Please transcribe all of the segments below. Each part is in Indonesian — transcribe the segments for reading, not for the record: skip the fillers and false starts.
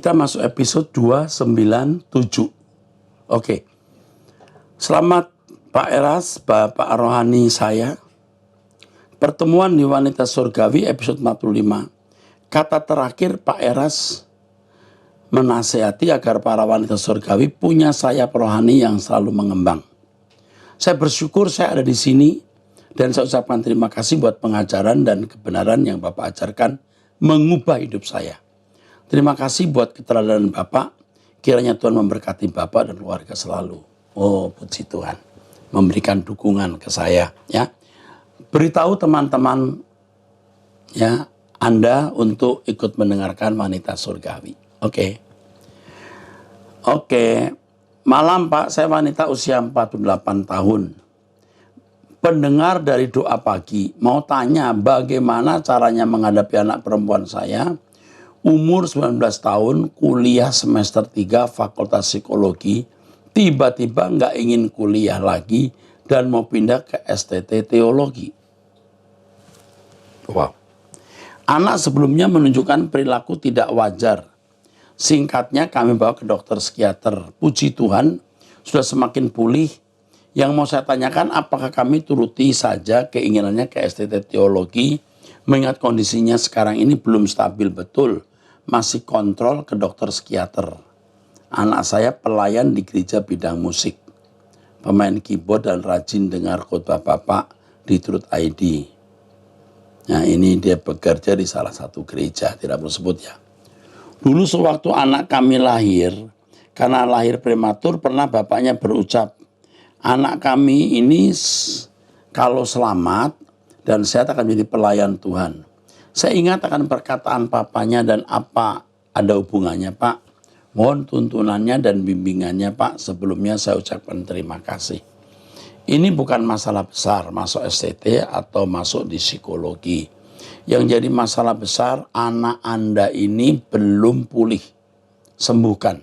Kita masuk episode 297. Oke. Selamat Pak Eras, Bapak Rohani saya. Pertemuan di Wanita Surgawi episode 45. Kata terakhir Pak Eras menasehati agar para wanita surgawi punya sayap rohani yang selalu mengembang. Saya bersyukur saya ada di sini dan saya ucapkan terima kasih buat pengajaran dan kebenaran yang Bapak ajarkan mengubah hidup saya. Terima kasih buat keteladanan Bapak. Kiranya Tuhan memberkati Bapak dan keluarga selalu. Oh, puji Tuhan. Memberikan dukungan ke saya, ya. Beritahu teman-teman ya Anda untuk ikut mendengarkan Wanita Surgawi. Oke. Malam Pak, saya wanita usia 48 tahun. Pendengar dari doa pagi, mau tanya bagaimana caranya menghadapi anak perempuan saya. Umur 19 tahun, kuliah semester 3 Fakultas Psikologi, tiba-tiba nggak ingin kuliah lagi dan mau pindah ke STT Teologi. Wow. Anak sebelumnya menunjukkan perilaku tidak wajar. Singkatnya kami bawa ke dokter psikiater. Puji Tuhan, sudah semakin pulih. Yang mau saya tanyakan, apakah kami turuti saja keinginannya ke STT Teologi, mengingat kondisinya sekarang ini belum stabil betul. Masih kontrol ke dokter psikiater. Anak saya pelayan di gereja bidang musik. Pemain keyboard dan rajin dengar khotbah Bapak di Truth ID. Nah, ini dia bekerja di salah satu gereja, tidak perlu sebut ya. Dulu sewaktu anak kami lahir, karena lahir prematur pernah bapaknya berucap, anak kami ini kalau selamat dan sehat akan menjadi pelayan Tuhan. Saya ingat akan perkataan papanya dan apa ada hubungannya Pak. Mohon tuntunannya dan bimbingannya Pak. Sebelumnya saya ucapkan terima kasih. Ini bukan masalah besar masuk STT atau masuk di psikologi. Yang jadi masalah besar anak Anda ini belum pulih. Sembuhkan.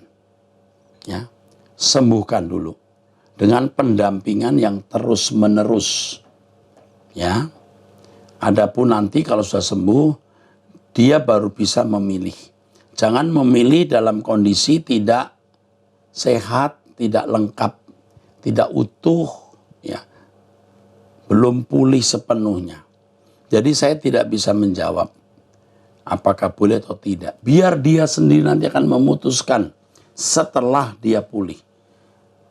Ya, sembuhkan dulu. Dengan pendampingan yang terus menerus. Ya. Adapun nanti kalau sudah sembuh, dia baru bisa memilih. Jangan memilih dalam kondisi tidak sehat, tidak lengkap, tidak utuh, ya, belum pulih sepenuhnya. Jadi saya tidak bisa menjawab apakah boleh atau tidak. Biar dia sendiri nanti akan memutuskan setelah dia pulih.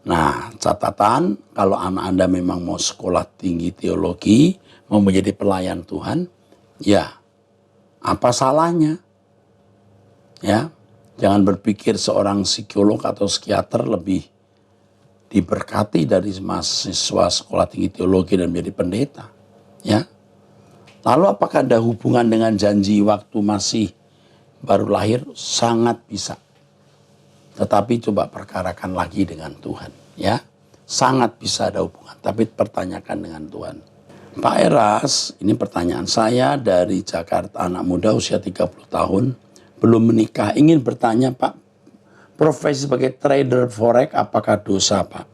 Nah, catatan kalau anak Anda memang mau sekolah tinggi teologi, mau menjadi pelayan Tuhan, ya apa salahnya? Ya, jangan berpikir seorang psikolog atau psikiater lebih diberkati dari mahasiswa sekolah tinggi teologi dan menjadi pendeta. Ya, lalu apakah ada hubungan dengan janji waktu masih baru lahir? Sangat bisa. Tetapi coba perkarakan lagi dengan Tuhan. Ya, sangat bisa ada hubungan. Tapi pertanyakan dengan Tuhan. Pak Eras, ini pertanyaan saya dari Jakarta, anak muda usia 30 tahun, belum menikah, ingin bertanya Pak, profesi sebagai trader forex apakah dosa Pak?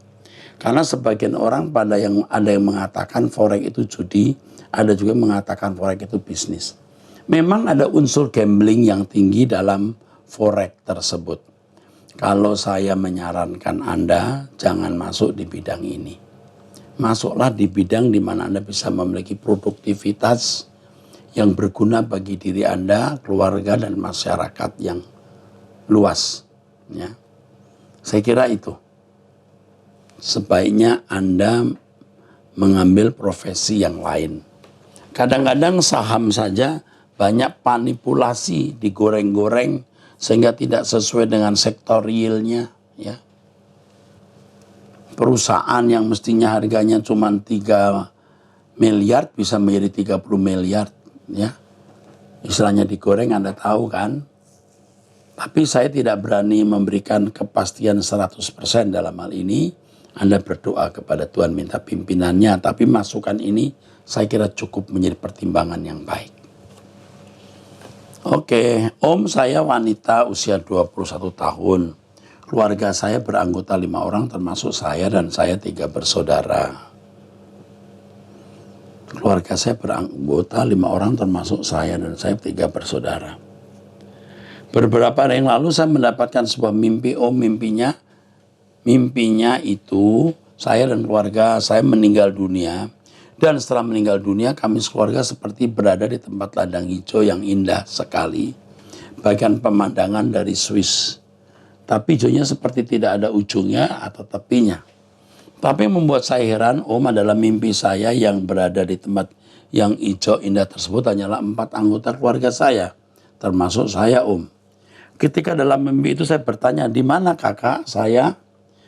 Karena sebagian orang ada yang mengatakan forex itu judi, ada juga yang mengatakan forex itu bisnis. Memang ada unsur gambling yang tinggi dalam forex tersebut. Kalau saya menyarankan Anda, jangan masuk di bidang ini. Masuklah di bidang di mana Anda bisa memiliki produktivitas yang berguna bagi diri Anda, keluarga, dan masyarakat yang luas. Ya. Saya kira itu. Sebaiknya Anda mengambil profesi yang lain. Kadang-kadang saham saja banyak manipulasi, digoreng-goreng, sehingga tidak sesuai dengan sektor realnya. Ya. Perusahaan yang mestinya harganya cuma 3 miliar bisa menjadi 30 miliar. Ya. Istilahnya digoreng, Anda tahu kan. Tapi saya tidak berani memberikan kepastian 100% dalam hal ini. Anda berdoa kepada Tuhan minta pimpinannya. Tapi masukan ini saya kira cukup menjadi pertimbangan yang baik. Oke, Om saya wanita usia 21 tahun. Keluarga saya beranggota 5 orang termasuk saya dan saya 3 bersaudara. Keluarga saya beranggota 5 orang termasuk saya dan saya 3 bersaudara. Beberapa hari yang lalu saya mendapatkan sebuah mimpi. Mimpinya itu saya dan keluarga saya meninggal dunia. Dan setelah meninggal dunia kami sekeluarga seperti berada di tempat ladang hijau yang indah sekali. Bagian pemandangan dari Swiss. Tapi hijaunya seperti tidak ada ujungnya atau tepinya. Tapi yang membuat saya heran, Om, adalah mimpi saya yang berada di tempat yang hijau indah tersebut hanyalah 4 anggota keluarga saya. Termasuk saya, Om. Ketika dalam mimpi itu saya bertanya, di mana kakak saya?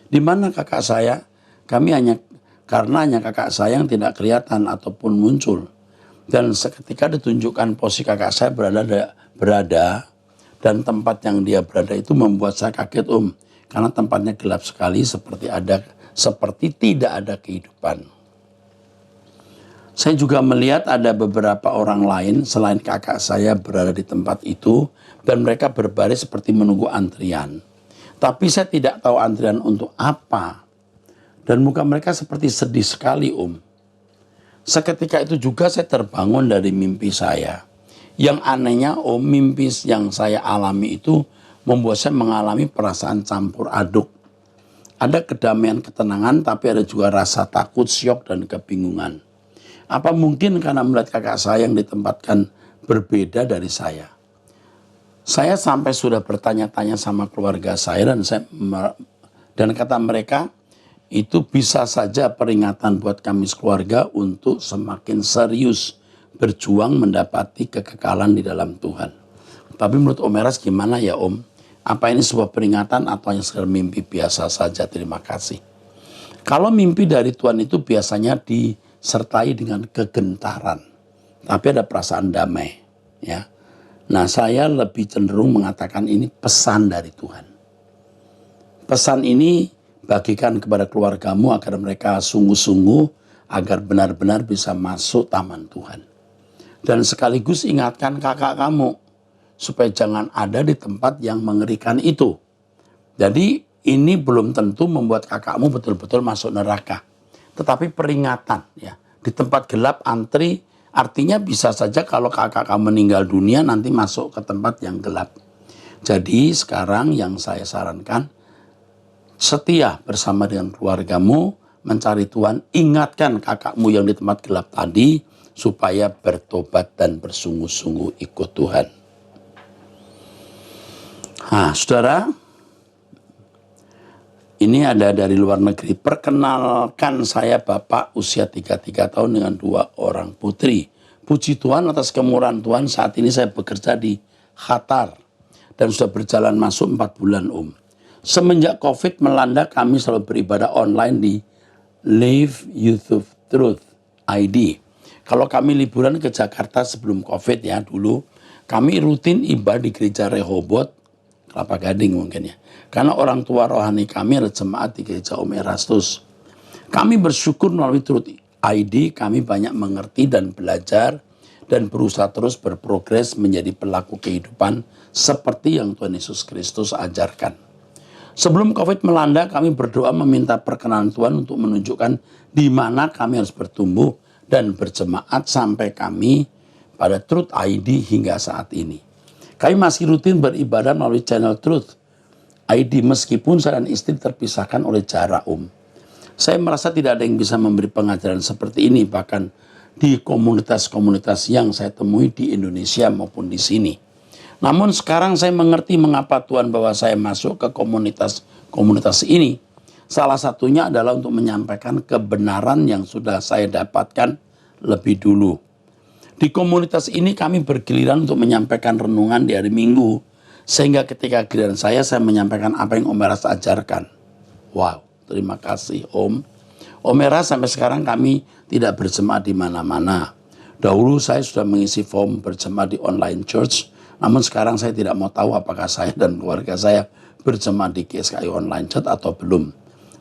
Di mana kakak saya? Karena hanya kakak saya yang tidak kelihatan ataupun muncul. Dan seketika ditunjukkan posisi kakak saya berada dan tempat yang dia berada itu membuat saya kaget, Om. Karena tempatnya gelap sekali seperti tidak ada kehidupan. Saya juga melihat ada beberapa orang lain selain kakak saya berada di tempat itu dan mereka berbaris seperti menunggu antrian. Tapi saya tidak tahu antrian untuk apa. Dan muka mereka seperti sedih sekali, Om. Seketika itu juga saya terbangun dari mimpi saya. Yang anehnya, Om, mimpi yang saya alami itu membuat saya mengalami perasaan campur aduk. Ada kedamaian, ketenangan, tapi ada juga rasa takut, syok, dan kebingungan. Apa mungkin karena melihat kakak saya yang ditempatkan berbeda dari saya? Saya sampai sudah bertanya-tanya sama keluarga saya dan kata mereka itu bisa saja peringatan buat kami sekeluarga untuk semakin serius berjuang mendapati kekekalan di dalam Tuhan. Tapi menurut Om Eras gimana ya, Om? Apa ini sebuah peringatan atau hanya sekedar mimpi biasa saja? Terima kasih. Kalau mimpi dari Tuhan itu biasanya disertai dengan kegentaran, tapi ada perasaan damai, ya. Nah, saya lebih cenderung mengatakan ini pesan dari Tuhan. Pesan ini bagikan kepada keluargamu agar mereka sungguh-sungguh agar benar-benar bisa masuk taman Tuhan. Dan sekaligus ingatkan kakak kamu supaya jangan ada di tempat yang mengerikan itu. Jadi ini belum tentu membuat kakakmu betul-betul masuk neraka. Tetapi peringatan, ya. Di tempat gelap antri, artinya bisa saja kalau kakak kamu meninggal dunia nanti masuk ke tempat yang gelap. Jadi sekarang yang saya sarankan, setia bersama dengan keluargamu, mencari Tuhan, ingatkan kakakmu yang di tempat gelap tadi, supaya bertobat dan bersungguh-sungguh ikut Tuhan. Nah, saudara, ini ada dari luar negeri. Perkenalkan saya Bapak usia 33 tahun dengan 2 orang putri. Puji Tuhan atas kemurahan Tuhan, saat ini saya bekerja di Qatar dan sudah berjalan masuk 4 bulan, Om. Semenjak COVID melanda, kami selalu beribadah online di Live Youth of Truth ID. Kalau kami liburan ke Jakarta sebelum COVID ya dulu, kami rutin ibadah di gereja Rehoboth, Kelapa Gading mungkin ya. Karena orang tua rohani kami adalah jemaat di gereja Om Erastus. Kami bersyukur melalui Truth ID, kami banyak mengerti dan belajar dan berusaha terus berprogres menjadi pelaku kehidupan seperti yang Tuhan Yesus Kristus ajarkan. Sebelum COVID melanda, kami berdoa meminta perkenanan Tuhan untuk menunjukkan di mana kami harus bertumbuh dan berjemaat sampai kami pada Truth ID hingga saat ini. Kami masih rutin beribadah melalui channel Truth ID meskipun saya dan istri terpisahkan oleh jarak, Om. Saya merasa tidak ada yang bisa memberi pengajaran seperti ini bahkan di komunitas-komunitas yang saya temui di Indonesia maupun di sini. Namun sekarang saya mengerti mengapa Tuhan bawa saya masuk ke komunitas ini. Salah satunya adalah untuk menyampaikan kebenaran yang sudah saya dapatkan lebih dulu. Di komunitas ini kami bergiliran untuk menyampaikan renungan di hari Minggu. Sehingga ketika giliran saya menyampaikan apa yang Om Eras ajarkan. Wow, terima kasih Om. Om Eras sampai sekarang kami tidak berjemaat di mana-mana. Dahulu saya sudah mengisi form berjemaat di online church. Namun sekarang saya tidak mau tahu apakah saya dan keluarga saya berjemaat di GSKI Online Church atau belum.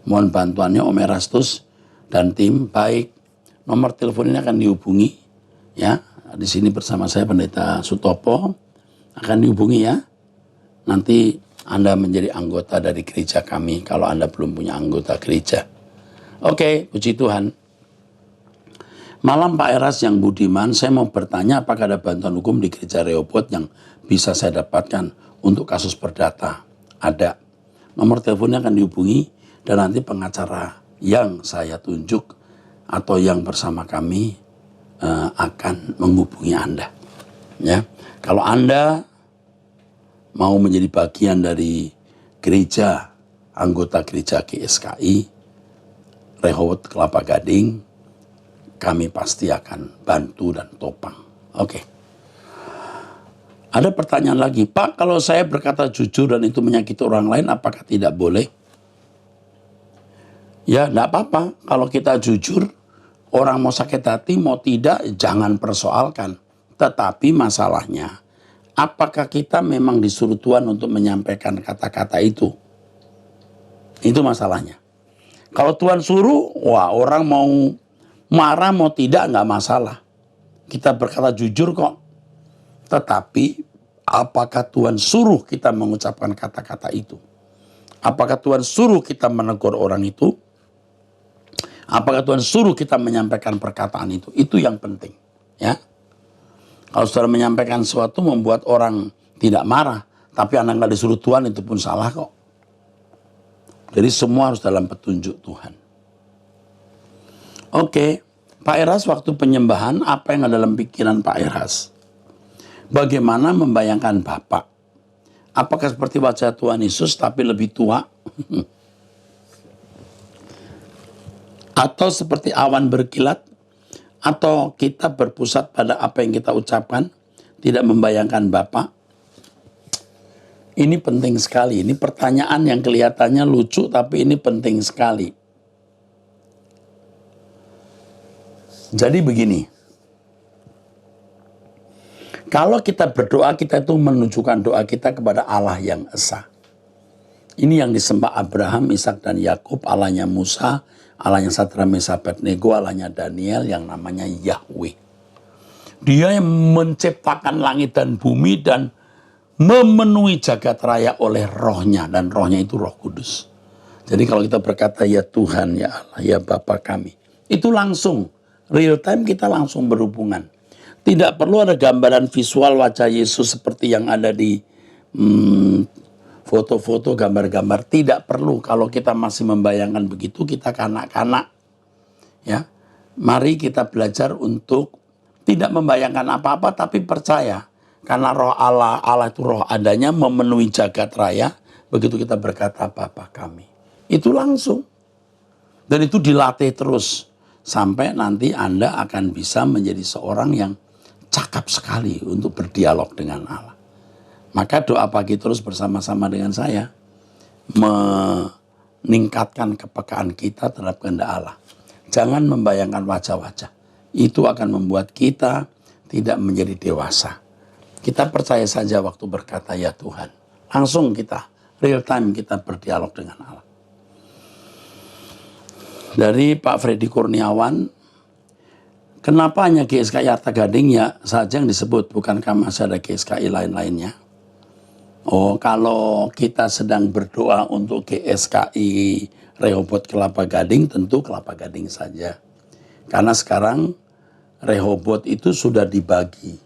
Mohon bantuannya Om Erastus dan tim. Baik, nomor telepon ini akan dihubungi. Ya, di sini bersama saya Pendeta Sutopo akan dihubungi ya. Nanti Anda menjadi anggota dari gereja kami kalau Anda belum punya anggota gereja. Oke, puji Tuhan. Malam Pak Eras yang budiman, saya mau bertanya apakah ada bantuan hukum di gereja Rehoboth yang bisa saya dapatkan. untuk kasus perdata. Ada. Nomor teleponnya akan dihubungi dan nanti pengacara yang saya tunjuk atau yang bersama kami akan menghubungi Anda. Ya, kalau Anda mau menjadi bagian dari gereja, anggota gereja GSKI Rehoboth Kelapa Gading, kami pasti akan bantu dan topang. Oke. Ada pertanyaan lagi, Pak, kalau saya berkata jujur dan itu menyakiti orang lain, apakah tidak boleh? Ya, enggak apa-apa. Kalau kita jujur, orang mau sakit hati, mau tidak, jangan persoalkan. Tetapi masalahnya, apakah kita memang disuruh Tuhan untuk menyampaikan kata-kata itu? Itu masalahnya. Kalau Tuhan suruh, wah, orang mau marah, mau tidak, nggak masalah. Kita berkata jujur kok. Tetapi, apakah Tuhan suruh kita mengucapkan kata-kata itu? Apakah Tuhan suruh kita menegur orang itu? Apakah Tuhan suruh kita menyampaikan perkataan itu? Itu yang penting. Ya. Kalau saudara menyampaikan sesuatu membuat orang tidak marah, tapi Anda nggak disuruh Tuhan, itu pun salah kok. Jadi semua harus dalam petunjuk Tuhan. Oke, Pak Eras, waktu penyembahan, apa yang ada dalam pikiran Pak Eras? Bagaimana membayangkan Bapak? Apakah seperti wajah Tuhan Yesus tapi lebih tua? Atau seperti awan berkilat? Atau kita berpusat pada apa yang kita ucapkan, tidak membayangkan Bapa? Ini penting sekali. Ini pertanyaan yang kelihatannya lucu, tapi ini penting sekali. Jadi begini. Kalau kita berdoa, kita itu menunjukkan doa kita kepada Allah yang esa. Ini yang disembah Abraham, Ishak dan Yakub, Allahnya Musa, Allahnya Sadrak, Mesak, Abednego, Allahnya Daniel yang namanya Yahweh. Dia yang menciptakan langit dan bumi dan memenuhi jagat raya oleh rohnya. Dan rohnya itu Roh Kudus. Jadi kalau kita berkata ya Tuhan, ya Allah, ya Bapa kami. Itu langsung, real time kita langsung berhubungan. Tidak perlu ada gambaran visual wajah Yesus seperti yang ada di foto-foto, gambar-gambar. Tidak perlu. Kalau kita masih membayangkan begitu, kita kanak-kanak. Ya, mari kita belajar untuk tidak membayangkan apa-apa, tapi percaya. Karena roh Allah, Allah itu roh adanya memenuhi jagat raya. Begitu kita berkata, Bapa kami. Itu langsung. Dan itu dilatih terus. Sampai nanti Anda akan bisa menjadi seorang yang cakap sekali untuk berdialog dengan Allah. Maka doa pagi terus bersama-sama dengan saya meningkatkan kepekaan kita terhadap kehendak Allah. Jangan membayangkan wajah-wajah. Itu akan membuat kita tidak menjadi dewasa. Kita percaya saja waktu berkata ya Tuhan. Langsung kita, real time kita berdialog dengan Allah. Dari Pak Freddy Kurniawan, kenapa hanya GSKI Arta Gading ya saja yang disebut, bukankah masih ada GSKI lain-lainnya? Oh, kalau kita sedang berdoa untuk GSKI Rehoboth Kelapa Gading, tentu Kelapa Gading saja. Karena sekarang Rehoboth itu sudah dibagi.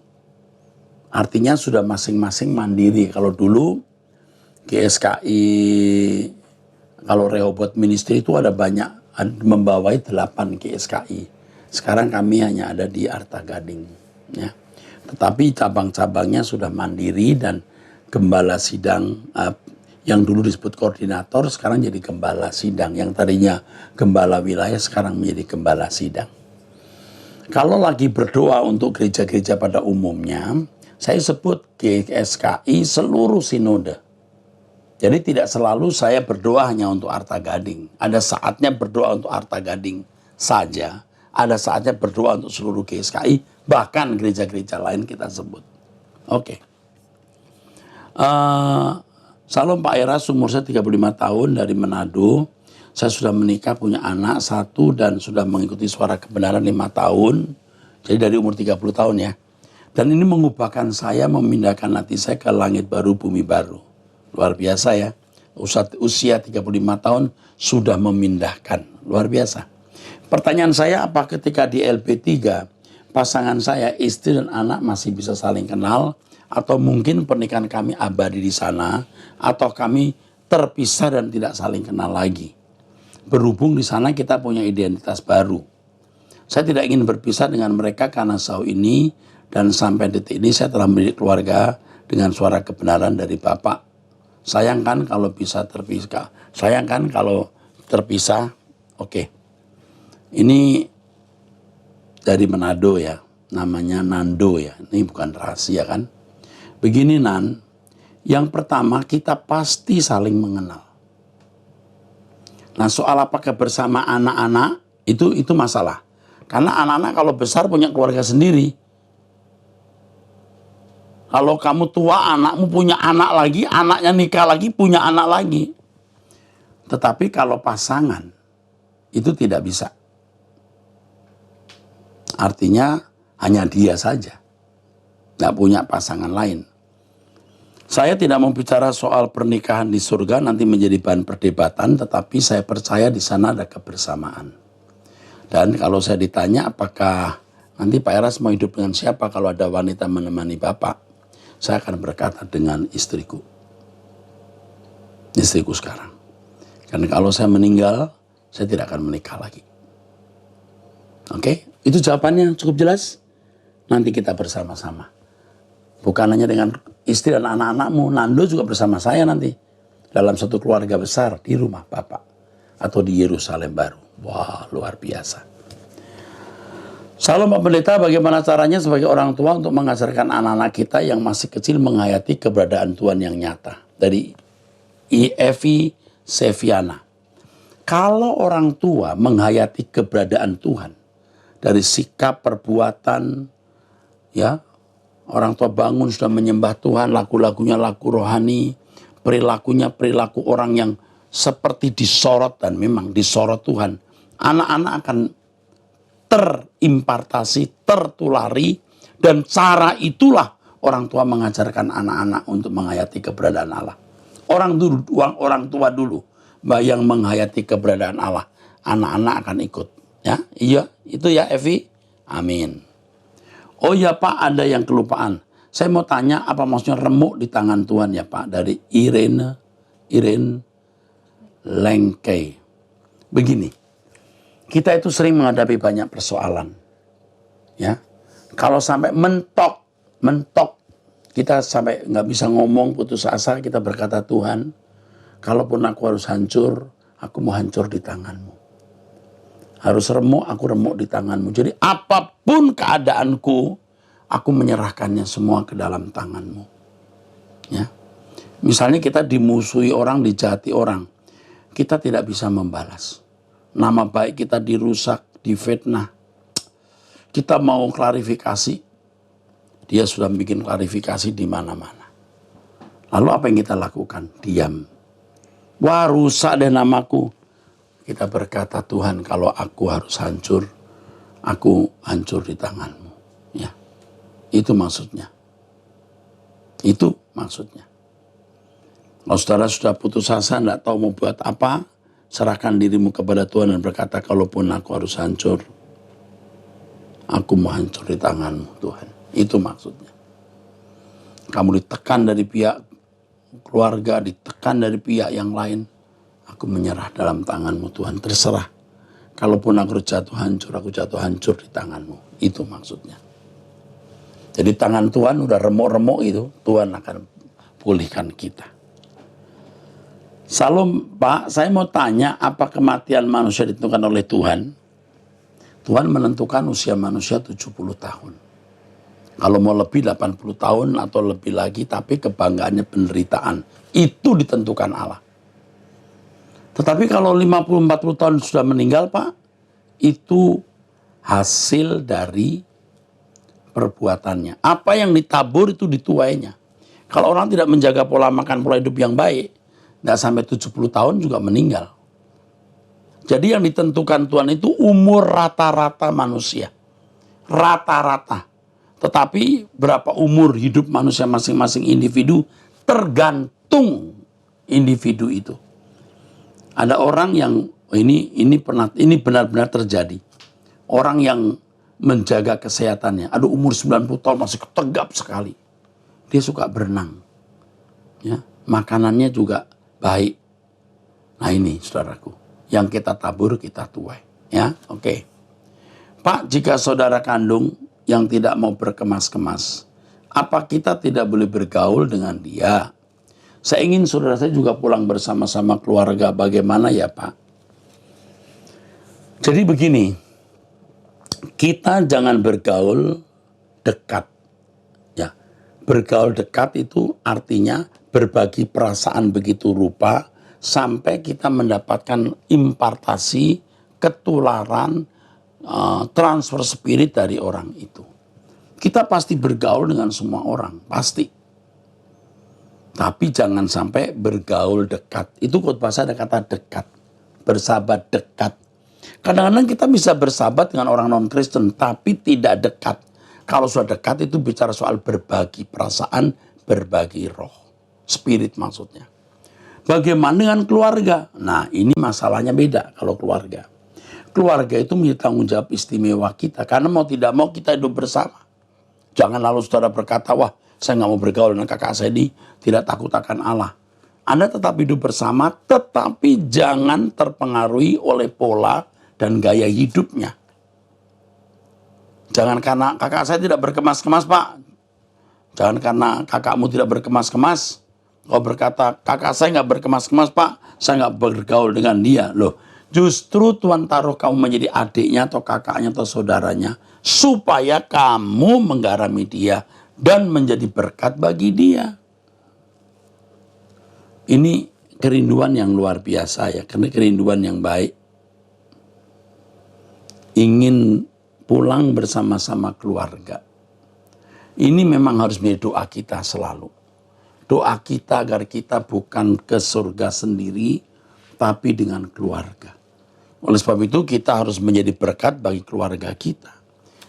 Artinya sudah masing-masing mandiri. Kalau dulu GSKI, kalau Rehoboth Ministry itu ada banyak, membawai 8 GSKI. Sekarang kami hanya ada di Arta Gading. Ya. Tetapi cabang-cabangnya sudah mandiri dan gembala sidang yang dulu disebut koordinator sekarang jadi gembala sidang. Yang tadinya gembala wilayah sekarang menjadi gembala sidang. Kalau lagi berdoa untuk gereja-gereja pada umumnya, saya sebut GSKI seluruh sinode. Jadi tidak selalu saya berdoa hanya untuk Arta Gading. Ada saatnya berdoa untuk Arta Gading saja. Ada saatnya berdoa untuk seluruh GSKI. Bahkan gereja-gereja lain kita sebut. Oke. Salam Pak Eras, umur saya 35 tahun dari Manado. Saya sudah menikah, punya anak 1 dan sudah mengikuti suara kebenaran 5 tahun. Jadi dari umur 30 tahun ya. Dan ini mengubahkan saya, memindahkan hati saya ke langit baru, bumi baru. Luar biasa ya. Usia 35 tahun sudah memindahkan. Luar biasa. Pertanyaan saya, apa ketika di LP3 pasangan saya, istri dan anak masih bisa saling kenal? atau mungkin pernikahan kami abadi di sana, atau kami terpisah dan tidak saling kenal lagi. Berhubung di sana kita punya identitas baru. Saya tidak ingin berpisah dengan mereka karena sejauh ini dan sampai detik ini saya telah mendidik keluarga dengan suara kebenaran dari Bapak. Sayangkan kalau bisa terpisah. Sayangkan kalau terpisah. Oke. Ini dari Manado ya. Namanya Nando ya. Ini bukan rahasia kan. Begini Nan. Yang pertama kita pasti saling mengenal. Nah soal apakah bersama anak-anak itu masalah. Karena anak-anak kalau besar punya keluarga sendiri. Kalau kamu tua anakmu punya anak lagi, anaknya nikah lagi, punya anak lagi. Tetapi kalau pasangan itu tidak bisa. Artinya hanya dia saja. Nggak punya pasangan lain. Saya tidak mau bicara soal pernikahan di surga nanti menjadi bahan perdebatan, tetapi saya percaya di sana ada kebersamaan. Dan kalau saya ditanya apakah nanti Pak Eras mau hidup dengan siapa kalau ada wanita menemani Bapak, saya akan berkata dengan istriku. Istriku sekarang. Karena kalau saya meninggal, saya tidak akan menikah lagi. Oke, itu jawabannya cukup jelas. Nanti kita bersama-sama. Bukan hanya dengan istri dan anak-anakmu, Nando juga bersama saya nanti. Dalam satu keluarga besar di rumah Bapak. Atau di Yerusalem baru. Wah, luar biasa. Salam Pak Pendeta, bagaimana caranya sebagai orang tua untuk mengajarkan anak-anak kita yang masih kecil menghayati keberadaan Tuhan yang nyata. Dari Evi Seviana. Kalau orang tua menghayati keberadaan Tuhan. Dari sikap, perbuatan, ya, orang tua bangun sudah menyembah Tuhan, lagu-lagunya lagu rohani, perilakunya perilaku orang yang seperti disorot dan memang disorot Tuhan. Anak-anak akan terimpartasi, tertulari, dan cara itulah orang tua mengajarkan anak-anak untuk menghayati keberadaan Allah. Orang tua dulu yang menghayati keberadaan Allah, anak-anak akan ikut. Ya, iya, itu ya Evi. Amin. Oh ya Pak, ada yang kelupaan. Saya mau tanya apa maksudnya remuk di tangan Tuhan ya Pak? Dari Irene Lengkei. Begini, kita itu sering menghadapi banyak persoalan. Ya, kalau sampai mentok, kita sampai nggak bisa ngomong, putus asa, kita berkata Tuhan, kalaupun aku harus hancur, aku mau hancur di tanganmu. Harus remuk, aku remuk di tanganmu. Jadi apapun keadaanku, aku menyerahkannya semua ke dalam tanganmu. Ya. Misalnya kita dimusuhi orang, dijahati orang. Kita tidak bisa membalas. Nama baik kita dirusak, difitnah. Kita mau klarifikasi. Dia sudah bikin klarifikasi di mana-mana. Lalu apa yang kita lakukan? Diam. Wah, rusak deh namaku. Kita berkata, Tuhan, kalau aku harus hancur, aku hancur di tanganmu. Ya, itu maksudnya. Itu maksudnya. Kalau saudara sudah putus asa, tidak tahu mau buat apa, serahkan dirimu kepada Tuhan dan berkata, kalaupun aku harus hancur, aku mau hancur di tanganmu, Tuhan. Itu maksudnya. Kamu ditekan dari pihak keluarga, ditekan dari pihak yang lain. Aku menyerah dalam tanganmu Tuhan, terserah. Kalaupun aku jatuh hancur di tanganmu. Itu maksudnya. Jadi tangan Tuhan udah remuk-remuk itu, Tuhan akan pulihkan kita. Salam Pak, saya mau tanya, apa kematian manusia ditentukan oleh Tuhan? Tuhan menentukan usia manusia 70 tahun. Kalau mau lebih 80 tahun atau lebih lagi, tapi kebanggaannya penderitaan. Itu ditentukan Allah. Tetapi kalau 50-40 tahun sudah meninggal Pak, itu hasil dari perbuatannya. Apa yang ditabur itu dituainya. Kalau orang tidak menjaga pola makan, pola hidup yang baik, nggak sampai 70 tahun juga meninggal. Jadi yang ditentukan Tuhan itu umur rata-rata manusia. Rata-rata. Tetapi berapa umur hidup manusia masing-masing individu tergantung individu itu. Ada orang yang ini benar-benar terjadi. Orang yang menjaga kesehatannya. Ada umur 90 tahun masih tegap sekali. dia suka berenang. Ya, makanannya juga baik. Nah ini saudaraku, yang kita tabur kita tuai. Ya, oke. Pak, jika saudara kandung yang tidak mau berkemas-kemas, apa kita tidak boleh bergaul dengan dia? Saya ingin saudara saya juga pulang bersama-sama keluarga. Bagaimana ya Pak? Jadi begini, kita jangan bergaul dekat. Ya, bergaul dekat itu artinya berbagi perasaan begitu rupa sampai kita mendapatkan impartasi, ketularan, transfer spirit dari orang itu. Kita pasti bergaul dengan semua orang, pasti. Tapi jangan sampai bergaul dekat. Itu bahasa ada kata dekat, bersahabat dekat. Kadang-kadang kita bisa bersahabat dengan orang non-Kristen, tapi tidak dekat. Kalau sudah dekat itu bicara soal berbagi perasaan, berbagi roh. Spirit maksudnya. Bagaimana dengan keluarga? Nah ini masalahnya beda kalau keluarga. Keluarga itu menjadi tanggung jawab istimewa kita. Karena mau tidak mau kita hidup bersama. Jangan lalu saudara berkata, wah saya nggak mau bergaul dengan kakak saya ini, tidak takut akan Allah. Anda tetap hidup bersama, tetapi jangan terpengaruhi oleh pola dan gaya hidupnya. Jangan karena kakak saya tidak berkemas-kemas Pak. Jangan karena kakakmu tidak berkemas-kemas, kau berkata kakak saya nggak berkemas-kemas Pak, saya nggak bergaul dengan dia. Loh, justru Tuhan taruh kamu menjadi adiknya atau kakaknya atau saudaranya, supaya kamu menggarami dia dan menjadi berkat bagi dia. Ini kerinduan yang luar biasa ya, karena kerinduan yang baik. Ingin pulang bersama-sama keluarga. Ini memang harus menjadi doa kita selalu. Doa kita agar kita bukan ke surga sendiri, tapi dengan keluarga. Oleh sebab itu kita harus menjadi berkat bagi keluarga kita.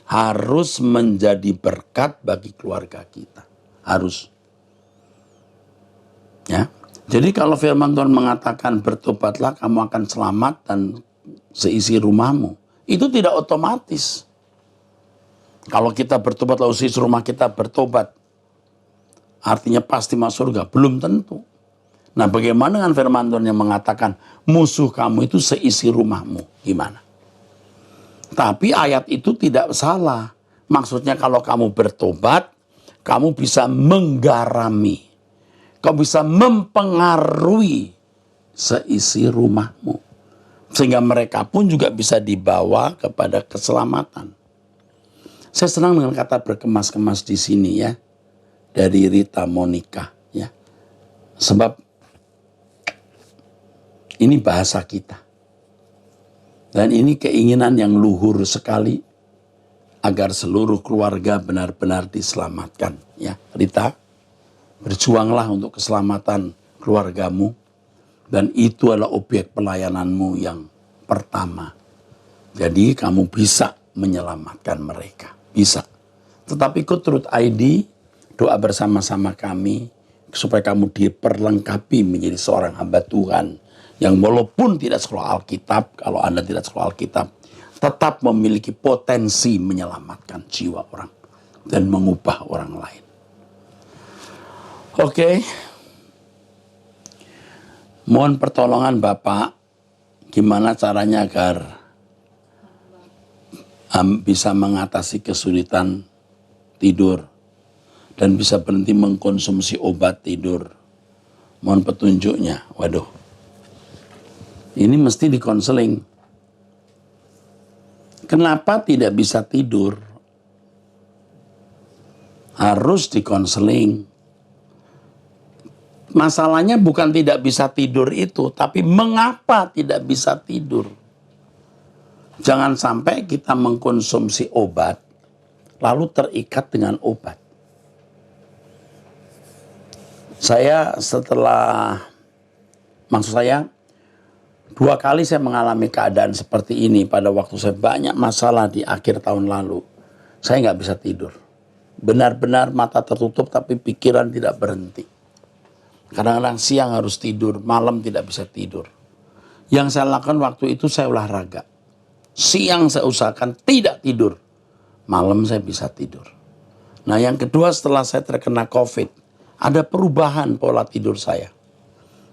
Harus menjadi berkat bagi keluarga kita. Harus. Ya. Jadi kalau firman Tuhan mengatakan bertobatlah kamu akan selamat dan seisi rumahmu. Itu tidak otomatis. Kalau kita bertobat lalu seisi rumah kita bertobat. Artinya pasti masuk surga. Belum tentu. Nah bagaimana dengan firman Tuhan yang mengatakan musuh kamu itu seisi rumahmu. Gimana? Tapi ayat itu tidak salah. Maksudnya kalau kamu bertobat, kamu bisa menggarami. Kau bisa mempengaruhi seisi rumahmu. Sehingga mereka pun juga bisa dibawa kepada keselamatan. Saya senang dengan kata berkemas-kemas di sini ya. Dari Rita Monica ya. Sebab ini bahasa kita. Dan ini keinginan yang luhur sekali agar seluruh keluarga benar-benar diselamatkan. Ya, Rita, berjuanglah untuk keselamatan keluargamu dan itu adalah objek pelayananmu yang pertama. Jadi kamu bisa menyelamatkan mereka, bisa. Tetapi ikut Truth ID, doa bersama-sama kami supaya kamu diperlengkapi menjadi seorang hamba Tuhan yang walaupun tidak sekolah Alkitab, kalau Anda tidak sekolah Alkitab, tetap memiliki potensi menyelamatkan jiwa orang dan mengubah orang lain. Oke. Mohon pertolongan Bapak, gimana caranya agar bisa mengatasi kesulitan tidur dan bisa berhenti mengkonsumsi obat tidur. Mohon petunjuknya. Waduh. Ini mesti dikonseling. Kenapa tidak bisa tidur? Harus dikonseling. Masalahnya bukan tidak bisa tidur itu, tapi mengapa tidak bisa tidur? Jangan sampai kita mengkonsumsi obat, lalu terikat dengan obat. Maksud saya, 2 kali saya mengalami keadaan seperti ini pada waktu saya banyak masalah di akhir tahun lalu. Saya nggak bisa tidur. Benar-benar mata tertutup tapi pikiran tidak berhenti. Kadang-kadang siang harus tidur, malam tidak bisa tidur. Yang saya lakukan waktu itu saya olahraga. Siang saya usahakan tidak tidur. Malam saya bisa tidur. Nah yang kedua, setelah saya terkena COVID, ada perubahan pola tidur saya.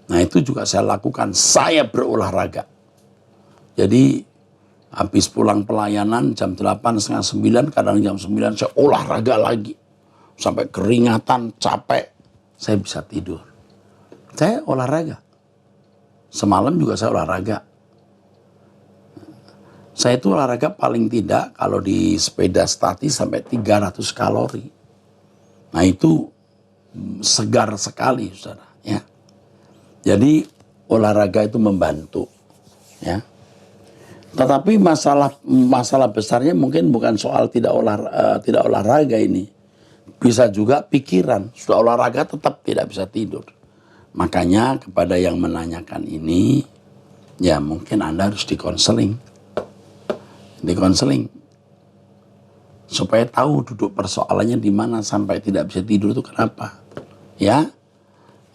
Nah itu juga saya lakukan, saya berolahraga. Jadi habis pulang pelayanan jam 8, setengah 9, kadang jam 9 saya olahraga lagi. Sampai keringatan, capek, saya bisa tidur. Saya olahraga. Semalam juga saya olahraga. Saya itu olahraga paling tidak kalau di sepeda statis sampai 300 kalori. Nah itu segar sekali, saudara. Ya. Jadi olahraga itu membantu. Ya. Tetapi masalah besarnya mungkin bukan soal tidak olahraga ini. Bisa juga pikiran. Sudah olahraga tetap tidak bisa tidur. Makanya kepada yang menanyakan ini, ya mungkin Anda harus dikonseling. Supaya tahu duduk persoalannya di mana sampai tidak bisa tidur itu kenapa. Ya.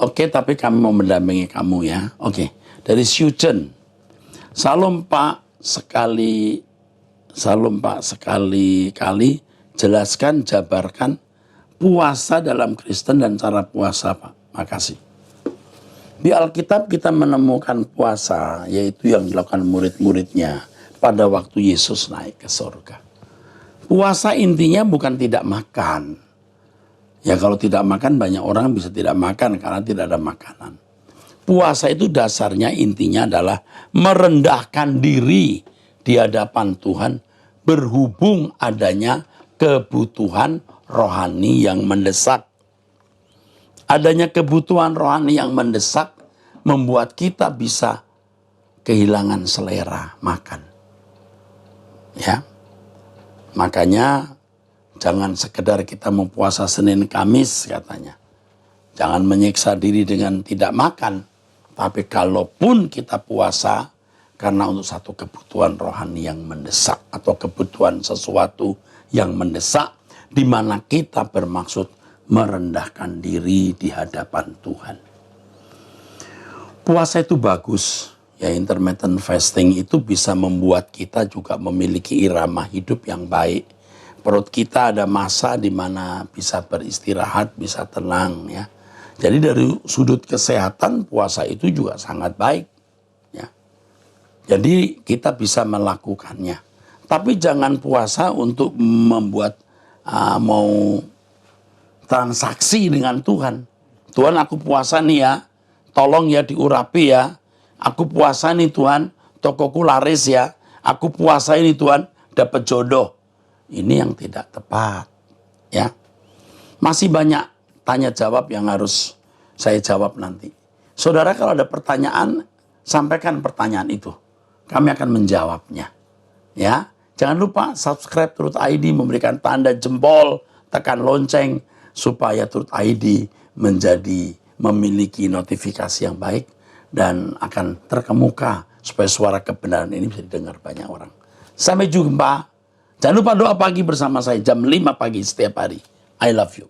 Oke, tapi kami mau mendampingi kamu ya. Oke. Dari Syuchen. Salam Pak, sekali-kali jelaskan, jabarkan puasa dalam Kristen dan cara puasa, Pak. Makasih. Di Alkitab kita menemukan puasa, yaitu yang dilakukan murid-muridnya pada waktu Yesus naik ke surga. Puasa intinya bukan tidak makan. Ya kalau tidak makan, banyak orang bisa tidak makan karena tidak ada makanan. Puasa itu dasarnya intinya adalah merendahkan diri di hadapan Tuhan berhubung adanya kebutuhan rohani yang mendesak. Adanya kebutuhan rohani yang mendesak membuat kita bisa kehilangan selera makan. Ya, makanya jangan sekedar kita mau puasa Senin Kamis katanya. Jangan menyiksa diri dengan tidak makan. Tapi kalaupun kita puasa karena untuk satu kebutuhan rohani yang mendesak atau kebutuhan sesuatu yang mendesak di mana kita bermaksud merendahkan diri di hadapan Tuhan. Puasa itu bagus. Ya, intermittent fasting itu bisa membuat kita juga memiliki irama hidup yang baik. Perut kita ada masa di mana bisa beristirahat, bisa tenang ya. Jadi dari sudut kesehatan puasa itu juga sangat baik. Ya. Jadi kita bisa melakukannya. Tapi jangan puasa untuk membuat mau transaksi dengan Tuhan. Tuhan aku puasa nih ya, tolong ya diurapi ya. Aku puasa nih Tuhan, tokoku laris ya. Aku puasa ini Tuhan, dapat jodoh. Ini yang tidak tepat. Ya. Masih banyak tanya jawab yang harus saya jawab nanti. Saudara kalau ada pertanyaan, sampaikan pertanyaan itu. Kami akan menjawabnya. Ya. Jangan lupa subscribe Truth ID, memberikan tanda jempol, tekan lonceng, supaya Truth ID memiliki notifikasi yang baik. Dan akan terkemuka supaya suara kebenaran ini bisa didengar banyak orang. Sampai jumpa. Jangan lupa doa pagi bersama saya jam 5 pagi setiap hari. I love you.